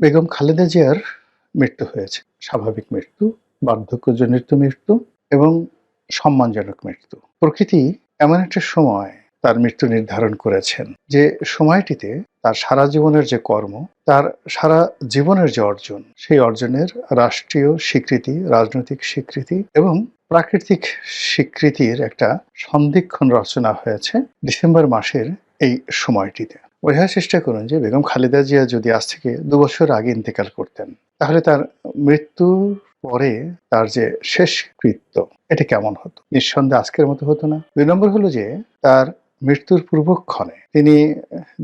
বেগম খালেদা জিয়ার মৃত্যু হয়েছে। স্বাভাবিক মৃত্যু, বার্ধক্যজনিত মৃত্যু এবং সম্মানজনক মৃত্যু। প্রকৃতি এমন একটা সময় তার মৃত্যু নির্ধারণ করেছেন যে সময়টিতে তার সারা জীবনের যে কর্ম, তার সারা জীবনের যে অর্জন, সেই অর্জনের রাষ্ট্রীয় স্বীকৃতি, রাজনৈতিক স্বীকৃতি এবং প্রাকৃতিক স্বীকৃতির একটা সন্ধিক্ষণ রচনা হয়েছে ডিসেম্বর মাসের এই সময়টিতে। বোঝার চেষ্টা করুন যে বেগম খালেদা জিয়া যদি আজ থেকে ২ বছর আগে ইন্তেকাল করতেন, তাহলে তার মৃত্যুর পরে তার যে শেষকৃত্য এটা কেমন হতো? নিঃসন্দেহে আজকের মতো হতো না। ২ নম্বর হলো যে তার মৃত্যুর পূর্বক্ষণে তিনি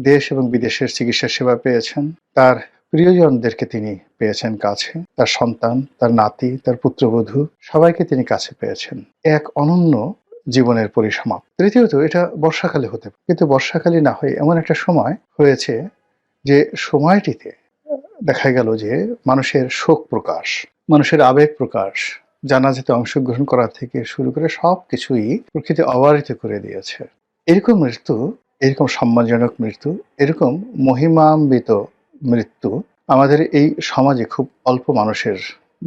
দেশ এবং বিদেশের চিকিৎসা সেবা পেয়েছেন। তার প্রিয়জনদেরকে তিনি পেয়েছেন কাছে। তার সন্তান, তার নাতি, তার পুত্রবধূ সবাইকে তিনি কাছে পেয়েছেন। এক অনন্য জীবনের পরিসমাপ্তি। তৃতীয়ত এটা বর্ষাকালে হতে পারে। কিন্তু বর্ষাকালে না হয়ে এমন একটা সময় হয়েছে যে সময়টিতে দেখা গেল যে মানুষের শোক প্রকাশ, মানুষের আবেগ প্রকাশ, জানাজাতে অংশগ্রহণ করা থেকে শুরু করে সবকিছুই প্রকৃতি অবারিত করে দিয়েছে। এরকম মৃত্যু, এরকম সম্মানজনক মৃত্যু, এরকম মহিমান্বিত মৃত্যু আমাদের এই সমাজে খুব অল্প মানুষের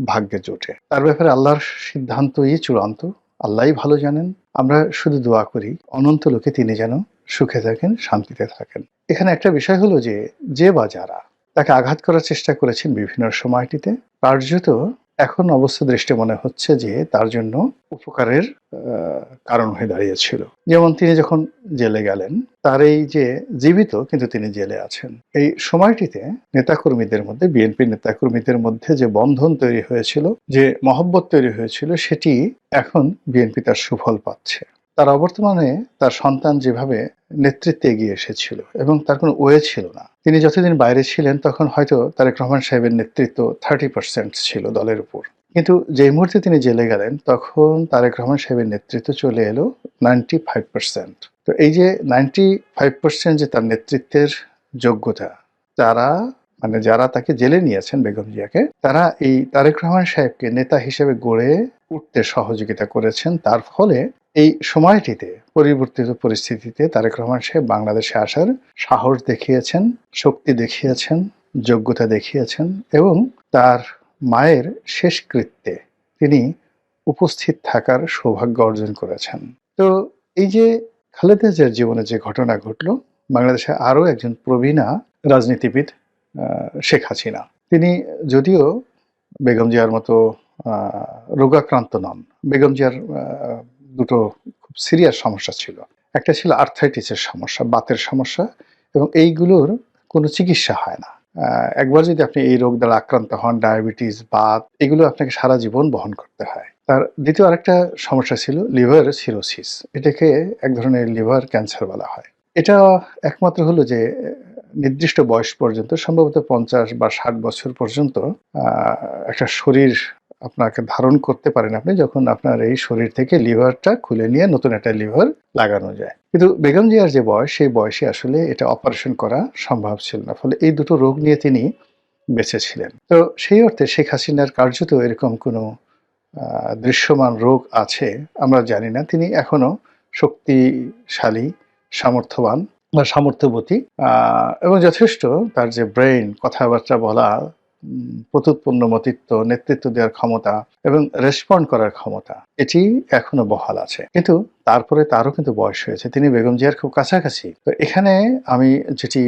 ভাগ্যে জোটে। তার ব্যাপারে আল্লাহর সিদ্ধান্তই চূড়ান্ত। আল্লাহই ভালো জানেন। আমরা শুধু দোয়া করি অনন্ত লোকে তিনি যেন সুখে থাকেন, শান্তিতে থাকেন। এখানে একটা বিষয় হলো যে, যে বা যারা তাকে আঘাত করার চেষ্টা করেছেন বিভিন্ন সময়টিতে, কার্যত এখন অবস্থা দৃষ্টে মনে হচ্ছে যে তার জন্য উপকারের কারণ হয়ে দাঁড়িয়েছিল। যেমন তিনি যখন জেলে গেলেন, তার এই যে জীবিত কিন্তু তিনি জেলে আছেন, এই সময়টিতে নেতাকর্মীদের মধ্যে, বিএনপির নেতাকর্মীদের মধ্যে যে বন্ধন তৈরি হয়েছিল, যে মহব্বত তৈরি হয়েছিল, সেটি এখন বিএনপি তার সুফল পাচ্ছে। তার অবর্তমানে তার সন্তান যেভাবে নেতৃত্বে এগিয়ে এসেছিল এবং তার কোনো ওয়ে ছিল না। তিনি যতদিন বাইরে ছিলেন তখন হয়তো তারেক রহমান সাহেবের নেতৃত্ব 30% ছিল দলের উপর। কিন্তু যেই মুহূর্তে তিনি জেলে গেলেন তখন তারেক রহমান সাহেবের নেতৃত্ব চলে এলো 95%। তো এই যে 95% যে তার নেতৃত্বের যোগ্যতা, তারা মানে যারা তাকে জেলে নিয়েছেন বেগম জিয়াকে, তারা এই তারেক রহমান সাহেবকে নেতা হিসেবে গড়ে উঠতে সহযোগিতা করেছেন। তার ফলে এই সময়টিতে পরিবর্তিত পরিস্থিতিতে তারেক রহমান সাহেব বাংলাদেশে আসার সাহস দেখিয়েছেন, শক্তি দেখিয়েছেন, যোগ্যতা দেখিয়েছেন এবং তার মায়ের শেষকৃত্যে তিনি উপস্থিত থাকার সৌভাগ্য অর্জন করেছেন। তো এই যে খালেদা জিয়ার জীবনে যে ঘটনা ঘটল, বাংলাদেশে আরও একজন প্রবীণা রাজনীতিবিদ শেখ হাসিনা। তিনি যদিও বেগম জিয়ার মতো রোগাক্রান্ত নন। বেগম জিয়ার দুটো খুব সিরিয়াস সমস্যা ছিল। একটা ছিল আর্থ্রাইটিসের সমস্যা, বাতের সমস্যা, এবং এইগুলোর কোনো চিকিৎসা হয় না। একবার যদি আপনি এই রোগ দ্বারা আক্রান্ত হন, ডায়াবেটিস, বাত, এগুলো আপনাকে সারা জীবন বহন করতে হয়। তার দ্বিতীয় আরেকটা সমস্যা ছিল লিভার সিরোসিস। এটাকে এক ধরনের লিভার ক্যান্সার বলা হয়। এটা একমাত্র হলো যে নির্দিষ্ট বয়স পর্যন্ত, সম্ভবত 50 বা 60 বছর পর্যন্ত একটা শরীর আপনাকে ধারণ করতে পারেন আপনি, যখন আপনার এই শরীর থেকে লিভারটা খুলে নিয়ে নতুন একটা লিভার লাগানো যায়। কিন্তু বেগম জিয়ার যে বয়স, সেই বয়সে আসলে এটা অপারেশন করা সম্ভব ছিল না। ফলে এই দুটো রোগ নিয়ে তিনি বেঁচে ছিলেন। তো সেই অর্থে শেখ হাসিনার কার্যত এরকম কোনো দৃশ্যমান রোগ আছে আমরা জানি না। তিনি এখনো শক্তিশালী, সামর্থ্যবান বা সামর্থ্যবতী এবং যথেষ্ট তার যে ব্রেইন, কথাবার্তা বলা, প্রত্যুৎপন্নমতিত্ব, নেতৃত্ব দেওয়ার ক্ষমতা এবং রেসপন্ড করার ক্ষমতা, এটি এখনো বহাল আছে। কিন্তু তারপরে তারও কিন্তু বয়স হয়েছে। তিনি বেগম জিয়ার খুব কাছাকাছি। তো এখানে আমি যেটি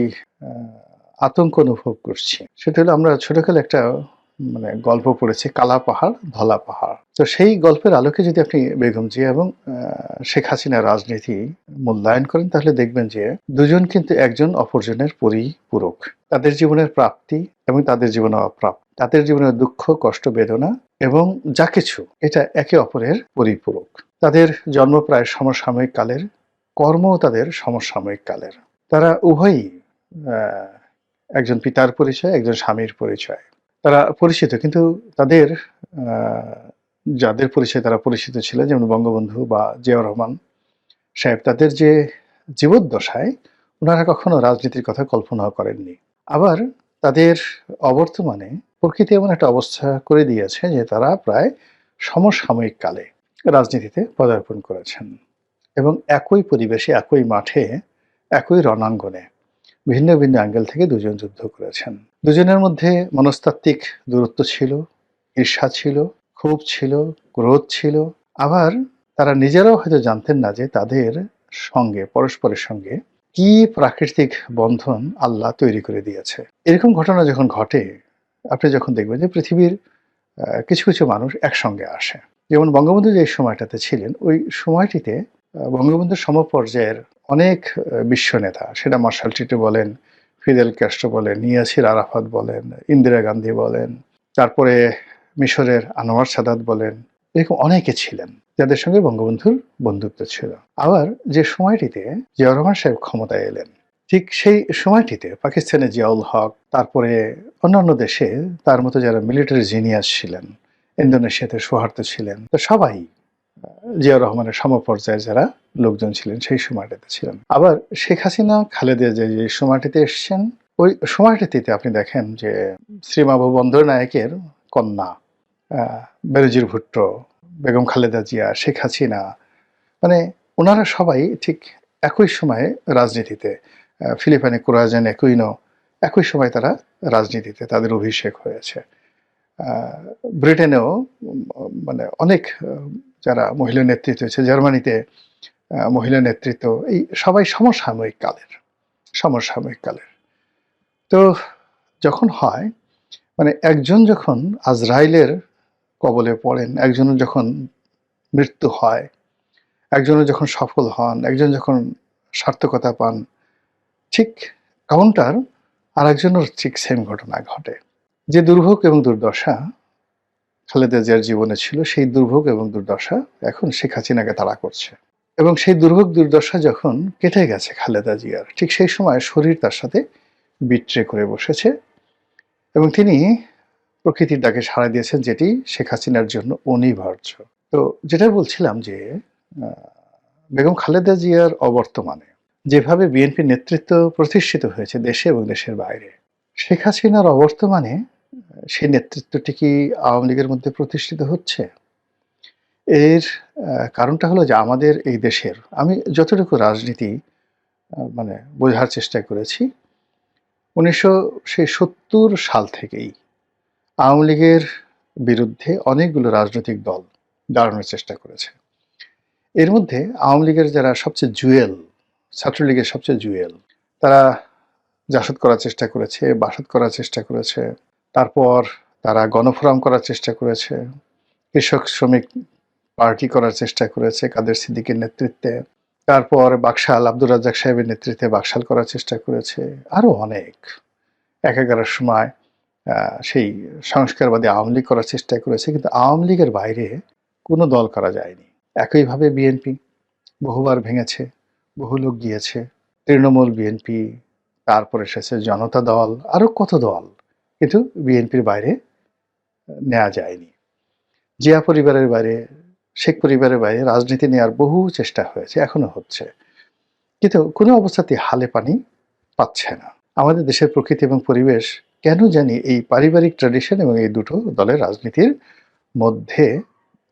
আতঙ্ক অনুভব করছি সেটা হলো, আমরা ছোটকালে একটা গল্প পড়েছি, কালা পাহাড় ধলা পাহাড়। তো সেই গল্পের আলোকে যদি আপনি বেগম জিয়া এবং শেখ হাসিনার রাজনীতি মূল্যায়ন করেন, তাহলে দেখবেন যে দুজন কিন্তু একজন অপরজনের পরিপূরক। তাদের জীবনের প্রাপ্তি এবং তাদের জীবনের অপ্রাপ্তি, তাদের জীবনের দুঃখ, কষ্ট, বেদনা এবং যা কিছু, এটা একে অপরের পরিপূরক। তাদের জন্ম প্রায় সমসাময়িক কালের, কর্মও তাদের সমসাময়িক কালের। তারা উভয়ই একজন পিতার পরিচয়, একজন স্বামীর পরিচয়। তারা পরিচিত, কিন্তু তাদের যাদের পরিচয় তারা পরিচিত ছিলেন, যেমন বঙ্গবন্ধু বা জিয়াউর রহমান সাহেব, তাদের যে জীবদ্দশায় ওনারা কখনো রাজনীতির কথা কল্পনাও করেননি। আবার তাদের অবর্তমানে প্রকৃতি এমন একটা অবস্থা করে দিয়েছে যে তারা প্রায় সমসাময়িক কালে রাজনীতিতে পদার্পণ করেছেন এবং একই পরিবেশে, একই মাঠে, একই রণাঙ্গনে ভিন্ন ভিন্ন অ্যাঙ্গেল থেকে দুজন যুদ্ধ করেছেন। দুজনের মধ্যে মনস্তাত্ত্বিক দূরত্ব ছিল, ঈর্ষা ছিল, ক্ষোভ ছিল, ক্রোধ ছিল। আবার তারা নিজেরাও হয়তো জানতেন না যে তাদের সঙ্গে, পরস্পরের সঙ্গে কি প্রাকৃতিক বন্ধন আল্লাহ তৈরি করে দিয়েছে। এরকম ঘটনা যখন ঘটে, আপনি যখন দেখবেন যে পৃথিবীর কিছু কিছু মানুষ একসঙ্গে আসে। যেমন বঙ্গবন্ধু যে সময়টাতে ছিলেন, ওই সময়টিতে বঙ্গবন্ধুর সমপর্যায়ের অনেক বিশ্ব নেতা, সেটা মার্শাল টিটো বলেন, ফিদেল ক্যাস্ট্রো বলেন, ইয়াসির আরাফাত বলেন, ইন্দিরা গান্ধী বলেন, তারপরে মিশরের আনোয়ার সাদাত বলেন, এরকম অনেকে ছিলেন যাদের সঙ্গে বঙ্গবন্ধুর বন্ধুত্ব ছিল। আবার যে সময়টিতে জিয়াউর রহমান সাহেব ক্ষমতায় এলেন, ঠিক সেই সময়টিতে পাকিস্তানে জিয়াউল হক, তারপরে অন্যান্য দেশে তার মতো যারা মিলিটারি জিনিয়াস ছিলেন, ইন্দোনেশিয়াতে সুহার্তো ছিলেন, তো সবাই জিয়াউর রহমানের সমপর্যায়ে যারা লোকজন ছিলেন সেই সময়টাতে ছিলেন। আবার শেখ হাসিনা খালেদা যে সময়টিতে এসছেন, ওই সময়টিতে আপনি দেখেন যে শ্রীমাভু বন্দ্যোপাধ্যায়ের কন্যা বেনজির ভুট্টো, বেগম খালেদা জিয়া, শেখ হাসিনা, মানে ওনারা সবাই ঠিক একই সময়ে রাজনীতিতে, ফিলিপাইনে কোরাজেন একুইনো, একই সময় তারা রাজনীতিতে তাদের অভিষেক হয়েছে। ব্রিটেনেও মানে অনেক যারা মহিলা নেতৃত্ব হয়েছে, জার্মানিতে মহিলা নেতৃত্ব, এই সবাই সমসাময়িক কালের। তো যখন হয়, মানে একজন যখন আজরাইলের কবলে পড়েন, একজনের যখন মৃত্যু হয়, একজনের যখন সফল হন, একজন যখন সার্থকতা পান, ঠিক কাউন্টার আর একজনের ঠিক সেম ঘটনা ঘটে। যে দুর্ভোগ এবং দুর্দশা খালেদা জিয়ার জীবনে ছিল, সেই দুর্ভোগ এবং দুর্দশা এখন শেখ হাসিনাকে তাড়া করছে। এবং সেই দুর্ভোগ দুর্দশা যখন কেটে গেছে খালেদা জিয়ার, ঠিক সেই সময় শরীর তার সাথে বিট্রে করে বসেছে এবং তিনি প্রকৃতির ডাকে সাড়া দিয়েছেন, যেটি শেখ হাসিনার জন্য অনিবার্য। তো যেটা বলছিলাম যে বেগম খালেদা জিয়ার অবর্তমানে যেভাবে বিএনপি নেতৃত্ব প্রতিষ্ঠিত হয়েছে দেশে এবং দেশের বাইরে, শেখ হাসিনার অবর্তমানে সেই নেতৃত্বটি কি আওয়ামী লীগের মধ্যে প্রতিষ্ঠিত হচ্ছে? এর কারণটা হলো যে আমাদের এই দেশের, আমি যতটুকু রাজনীতি মানে বোঝার চেষ্টা করেছি, 1970 সাল থেকেই আওয়ামী লীগের বিরুদ্ধে অনেকগুলো রাজনৈতিক দল দাঁড়ানোর চেষ্টা করেছে। এর মধ্যে আওয়ামী লীগের যারা সবচেয়ে জুয়েল, ছাত্রলীগের সবচেয়ে জুয়েল, তারা জাসদ করার চেষ্টা করেছে, বাসদ করার চেষ্টা করেছে, তারপর তারা গণফোরাম করার চেষ্টা করেছে, কৃষক শ্রমিক পার্টি করার চেষ্টা করেছে কাদের সিদ্দিকের নেতৃত্বে, তারপর বাকশাল আব্দুর রাজ্জাক সাহেবের নেতৃত্বে বাকশাল করার চেষ্টা করেছে, আরও অনেক। একাগারের সময় সেই সংস্কারবাদী আওয়ামী লীগ করার চেষ্টা করেছে, কিন্তু আওয়ামী লীগের বাইরে কোনো দল করা যায়নি। একইভাবে বিএনপি বহুবার ভেঙেছে, বহু লোক গিয়েছে, তৃণমূল বিএনপি, তারপর এসেছে জনতা দল, আরও কত দল, কিন্তু বিএনপির বাইরে নেওয়া যায়নি। জিয়া পরিবারের বাইরে, শেখ পরিবারের বাইরে রাজনীতি নেওয়ার বহু চেষ্টা হয়েছে, এখনো হচ্ছে, কিন্তু কোনো অবস্থাতেই হালে পানি পাচ্ছে না। আমাদের দেশের প্রকৃতি এবং পরিবেশ কেন জানি এই পারিবারিক ট্র্যাডিশন এবং এই দুটো দলের রাজনীতির মধ্যে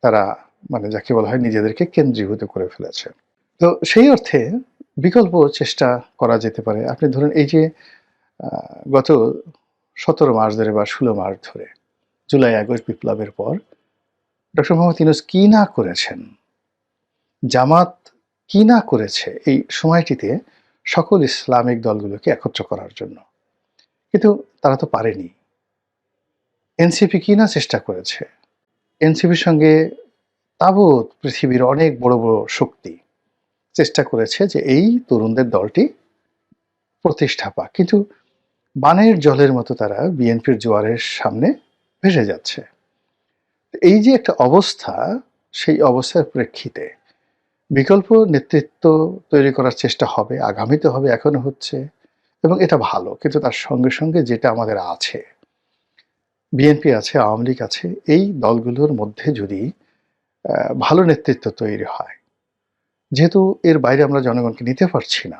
তারা, মানে যাকে বলা হয়, নিজেদেরকে কেন্দ্রীভূত করে ফেলেছে। তো সেই অর্থে বিকল্প চেষ্টা করা যেতে পারে। আপনি ধরুন এই যে গত 17 মাস ধরে বা 16 মাস ধরে জুলাই আগস্ট বিপ্লবের পর ডক্টর মোহাম্মদ ইউনূস কি না করেছেন, জামাত কি না করেছে এই সময়টিতে সকল ইসলামিক দলগুলোকে একত্র করার জন্য, কিন্তু তারা তো পারেনি। এনসিপি কি না চেষ্টা করেছে, এনসিপির সঙ্গে তাবৎ পৃথিবীর অনেক বড় বড় শক্তি চেষ্টা করেছে যে এই তরুণদের দলটি প্রতিষ্ঠা পাক, কিন্তু বানের জলের মতো তারা বিএনপির জোয়ারের সামনে ভেসে যাচ্ছে। এই যে একটা অবস্থা, সেই অবস্থার প্রেক্ষিতে বিকল্প নেতৃত্ব তৈরি করার চেষ্টা হবে, আগামীতে হবে, এখনো হচ্ছে, এবং এটা ভালো। কিন্তু তার সঙ্গে সঙ্গে যেটা আমাদের আছে, বিএনপি আছে, আওয়ামী লীগ আছে, এই দলগুলোর মধ্যে যদি ভালো নেতৃত্ব তৈরি হয়, যেহেতু এর বাইরে আমরা জনগণকে নিতে পারছি না,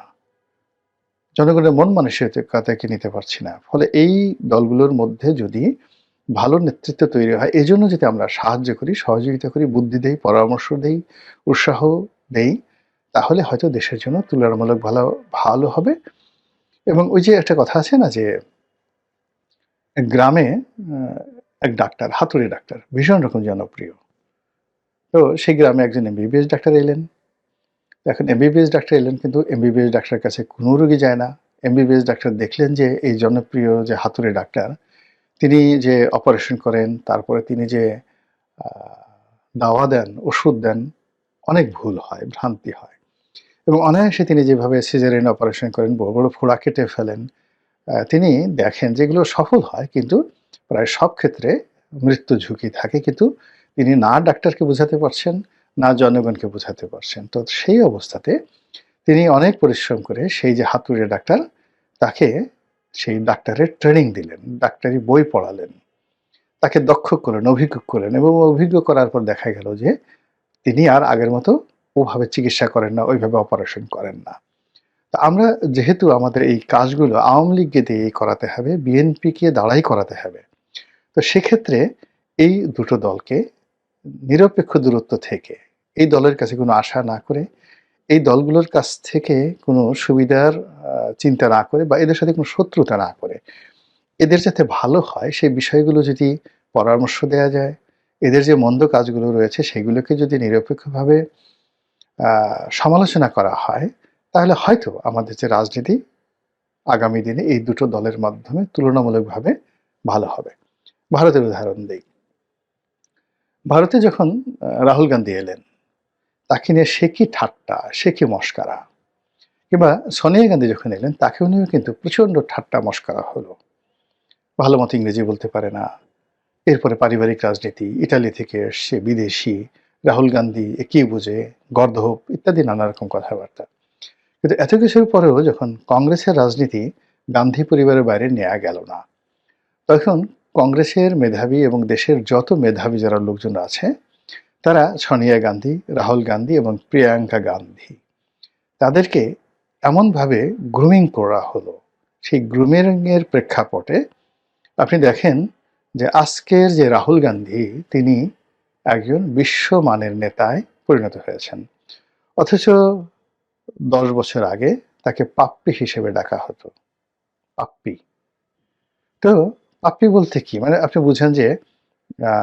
জনগণের মন মানসিকতাকে নিতে পারছি না, ফলে এই দলগুলোর মধ্যে যদি ভালো নেতৃত্ব তৈরি হয়, এজন্য যদি আমরা সাহায্য করি, সহযোগিতা করি, বুদ্ধি দেই, পরামর্শ দেই, উৎসাহ দেই, তাহলে হয়তো দেশের জন্য তুলনামূলক ভালো হবে এবং ওই যে একটা কথা আছে না যে গ্রামে এক ডাক্তার, হাতুড়ি ডাক্তার, ভীষণ রকম জনপ্রিয়। তো সেই গ্রামে একজন এমবিবিএস ডাক্তার এলেন। এখন এমবিবিএস ডাক্তার এলেন কিন্তু এমবিবিএস ডাক্তারের কাছে কোনো রোগী যায় না। এমবিবিএস ডাক্তার দেখলেন যে এই জনপ্রিয় যে হাতুড়ি ডাক্তার, তিনি যে অপারেশন করেন, তারপরে তিনি যে আ দাওয়া দেন, ওষুধ দেন, অনেক ভুল হয়, ভ্রান্তি হয়। এবং অনায়াসে তিনি যেভাবে সিজারিয়ান অপারেশন করেন, বড়, বড় ফোঁড়া কেটে ফেলেন, তিনি দেখেন যে এগুলো সফল হয় কিন্তু প্রায় সব ক্ষেত্রে মৃত্যু ঝুঁকি থাকে। কিন্তু তিনি না ডাক্তারকে বোঝাতে পারছেন, না জনগণকে বোঝাতে পারছেন। তো সেই অবস্থাতে তিনি অনেক পরিশ্রম করে সেই যে হাতুড়ে ডাক্তার, তাকে সেই ডাক্তারের ট্রেনিং দিলেন, ডাক্তারি বই পড়ালেন। তাকে দক্ষ করলেন, অভিজ্ঞ করলেন এবং অভিজ্ঞ করার পর দেখা গেল যে তিনি আর আগের মতো ওভাবে চিকিৎসা করেন না, ওইভাবে অপারেশন করেন না। তো আমরা যেহেতু আমাদের এই কাজগুলো আওয়ামী লীগকে দিয়েই করাতে হবে, বিএনপিকে দ্বারাই করাতে হবে। তো সেক্ষেত্রে এই দুটো দলকে নিরপেক্ষ দূরত্ব থেকে এই দলের কাছে কোনো আশা না করে, এই দলগুলোর কাছ থেকে কোনো সুবিধার চিন্তা না করে বা এদের সাথে কোনো শত্রুতা না করে, এদের যাতে ভালো হয় সেই বিষয়গুলো যদি পরামর্শ দেয়া যায়, এদের যে মন্দ কাজগুলো রয়েছে সেগুলোকে যদি নিরপেক্ষভাবে সমালোচনা করা হয়, তাহলে হয়তো আমাদের যে রাজনীতি আগামী দিনে এই দুটো দলের মাধ্যমে তুলনামূলকভাবে ভালো হবে। ভারতের উদাহরণ দেই। ভারতে যখন রাহুল গান্ধী এলেন, তাকে নিয়ে সে কি ঠাট্টা, সে কি মশকরা। কিংবা সোনিয়া গান্ধী যখন এলেন, তাকেও নিয়েও কিন্তু প্রচণ্ড ঠাট্টা মশকরা হলো। ভালো মতো ইংরেজি বলতে পারে না। এরপরে পারিবারিক রাজনীতি, ইটালি থেকে এসছে, বিদেশি, রাহুল গান্ধী এ কি বুঝে, গর্দভ ইত্যাদি নানা রকম কথাবার্তা। কিন্তু এত কিছুর পরেও যখন কংগ্রেসের রাজনীতি গান্ধী পরিবারের বাইরে নেওয়া গেল না, তখন কংগ্রেসের মেধাবী এবং দেশের যত মেধাবী যারা লোকজন আছে, তারা সোনিয়া গান্ধী, রাহুল গান্ধী এবং প্রিয়াঙ্কা গান্ধী, তাদেরকে এমনভাবে গ্রুমিং করা হলো। সেই গ্রুমিংয়ের প্রেক্ষাপটে আপনি দেখেন যে আজকের যে রাহুল গান্ধী, তিনি একজন বিশ্বমানের নেতায় পরিণত হয়েছেন। অথচ ১০ বছর আগে তাকে পাপ্পি হিসেবে ডাকা হতো। পাপ্পি। তো পাপ্পি বলতে কি? মানে আপনি বুঝেন যে আ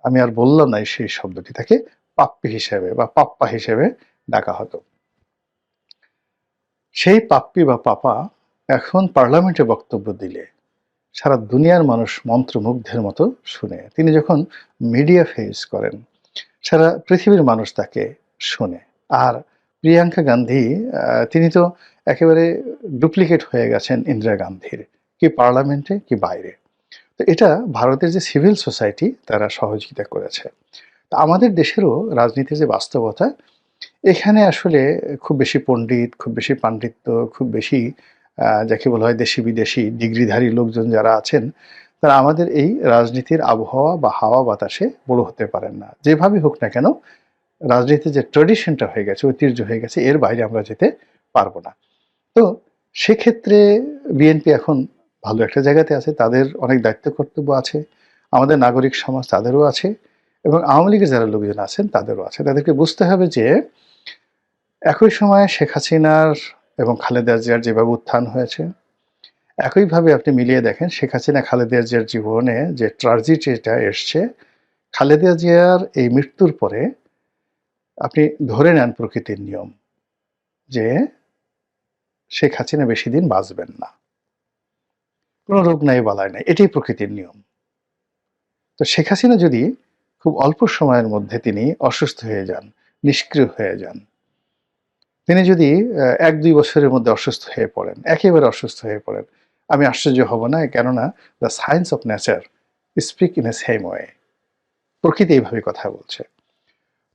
আমি আর বললাম না সেই শব্দটি। তাকে পাপ্পি হিসেবে বা পাপ্পা হিসেবে ডাকা হতো। সেই পাপ্পি বা পাপা এখন পার্লামেন্টে বক্তব্য দিলে সারা দুনিয়ার মানুষ মন্ত্রমুগ্ধের মতো শুনে। তিনি যখন মিডিয়া ফেস করেন, সারা পৃথিবীর মানুষ তাকে শোনে। আর প্রিয়াঙ্কা গান্ধী তিনি তো একেবারে ডুপ্লিকেট হয়ে গেছেন ইন্দিরা গান্ধীর। কি পার্লামেন্টে কি বাইরে। তো এটা ভারতের যে সিভিল সোসাইটি তারা সহযোগিতা করেছে। তো আমাদের দেশেরও রাজনীতির যে বাস্তবতা, এখানে আসলে খুব বেশি পণ্ডিত, খুব বেশি পাণ্ডিত্য, খুব বেশি যাকে বলা হয় দেশি বিদেশি ডিগ্রিধারী লোকজন যারা আছেন, তারা আমাদের এই রাজনীতির আবহাওয়া বা হাওয়া বাতাসে বড় হতে পারেন না। যেভাবেই হোক না কেন রাজনীতির যে ট্র্যাডিশনটা হয়ে গেছে, ঐতিহ্য হয়ে গেছে, এর বাইরে আমরা যেতে পারব না। তো সেক্ষেত্রে বিএনপি এখন ভালো একটা জায়গাতে আছে। তাদের অনেক দায়িত্ব কর্তব্য আছে। আমাদের নাগরিক সমাজ তাদেরও আছে এবং আওয়ামী লীগের যারা লোকজন আছেন তাদেরও আছে। তাদেরকে বুঝতে হবে যে একই সময়ে শেখ হাসিনার এবং খালেদা জিয়ার যেভাবে উত্থান হয়েছে, একইভাবে আপনি মিলিয়ে দেখেন শেখ হাসিনা খালেদা জিয়ার জীবনে যে ট্র্যাজেডিটা এসছে, খালেদা জিয়ার এই মৃত্যুর পরে আপনি ধরে নেন প্রকৃতির নিয়ম যে শেখ হাসিনা বেশি দিন বাঁচবেন না। কোনো রোগ নাই বালাই নাই। এটাই প্রকৃতির নিয়ম। তো শেখ হাসিনা যদি খুব অল্প সময়ের মধ্যে তিনি অসুস্থ হয়ে যান, নিষ্ক্রিয় হয়ে যান, তিনি যদি ১-২ বছরের মধ্যে অসুস্থ হয়ে পড়েন, একেবারে অসুস্থ হয়ে পড়েন, আমি আশ্চর্য হব না। কেননা the science of nature speak in a same way. প্রকৃতি এইভাবে কথা বলছে।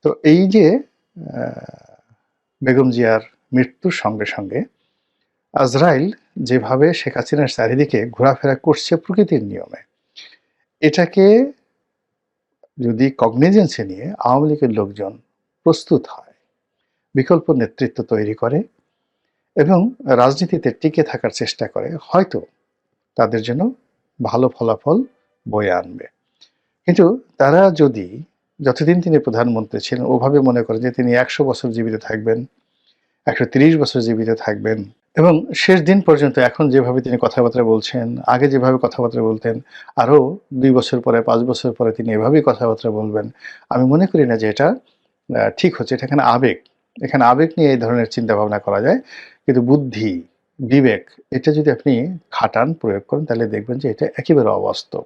তো এই যে আ বেগম জিয়ার মৃত্যুর সঙ্গে, সঙ্গে আজরাইল যেভাবে শেখ হাসিনার চারিদিকে ঘোরাফেরা করছে প্রকৃতির নিয়মে, এটাকে যদি কগনিজেন্সে নিয়ে আওয়ামী লীগের লোকজন প্রস্তুত হয়, বিকল্প নেতৃত্ব তৈরি করে এবং রাজনীতিতে টিকে থাকার চেষ্টা করে, হয়তো তাদের জন্য ভালো ফলাফল বয়ে আনবে। কিন্তু তারা যদি যতদিন তিনি প্রধানমন্ত্রী ছিলেন ওভাবে মনে করে যে তিনি ১০০ বছর জীবিত থাকবেন, ১৩০ বছর জীবিত থাকবেন, এবং শেষ দিন পর্যন্ত এখন যেভাবে তিনি কথাবার্তা বলছেন, আগে যেভাবে কথাবার্তা বলতেন, আরো ২ বছর পরে ৫ বছর পরে তিনি এভাবেই কথাবার্তা বলবেন। আমি মনে করি না যে এটা ঠিক হচ্ছে। এটা এখানে আবেগ। এখানে আবেগ নিয়ে এই ধরনের চিন্তাভাবনা করা যায়। কিন্তু বুদ্ধি, বিবেক এটা যদি আপনি খাটান, প্রয়োগ করেন তাহলে দেখবেন যে এটা একেবারে অবাস্তব।